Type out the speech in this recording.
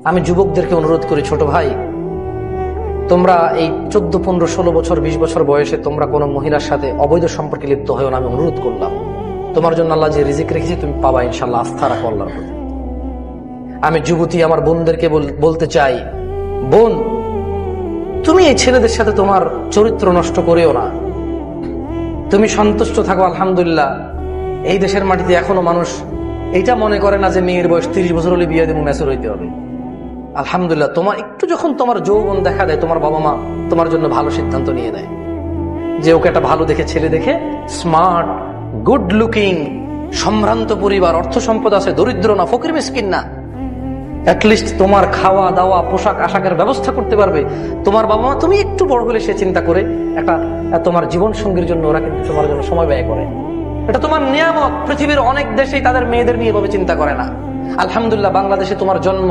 আমি যুবকদেরকে অনুরোধ করি, ছোট ভাই, তোমরা এই 14, 15, 16 বছর 20 বছর বয়সে তোমরা কোনো মহিলার সাথে অবৈধ সম্পর্কে লিপ্ত হয়েও না। আমি অনুরোধ করলাম, তোমার জন্য আল্লাহ যে রিজিক রেখেছে তুমি পাবা ইনশাল্লাহ। আস্থা রাখো আল্লাহর প্রতি। আমি যুবতী আমার বোনদেরকে বলতে চাই, বোন, তুমি এই ছেলেদের সাথে তোমার চরিত্র নষ্ট করেও না। তুমি সন্তুষ্ট থাকো। আলহামদুলিল্লাহ, এই দেশের মাটিতে এখনো মানুষ এইটা মনে করে না যে মেয়ের বয়স 30 বছর হলে বিয়ে দেবো, ম্যাচুর হইতে হবে। আলহামদুলিল্লাহ, তোমার একটু যখন তোমার যৌবন দেখা দেয়, তোমার বাবা মা তোমার জন্য ভালো সিদ্ধান্ত নিয়ে নেয় যে ওকে একটা ভালো দেখে ছেলে দেখে, স্মার্ট, গুড লুকিং, সম্ভ্রান্ত পরিবার, অর্থ সম্পদ আছে, দরিদ্র না, ফকির মিসকিন না, অ্যাটলিস্ট তোমার খাওয়া দাওয়া পোশাক আশাকের ব্যবস্থা করতে পারবে তোমার বাবা মা। তুমি একটু বড় হলে সে চিন্তা করে একটা তোমার জীবন সঙ্গীর জন্য ওরা কিন্তু তোমার জন্য সময় ব্যয় করে। এটা তোমার নিয়ামত। পৃথিবীর অনেক দেশেই তাদের মেয়েদের নিয়ে এভাবে চিন্তা করে না। আলহামদুলিল্লাহ, বাংলাদেশে তোমার জন্ম,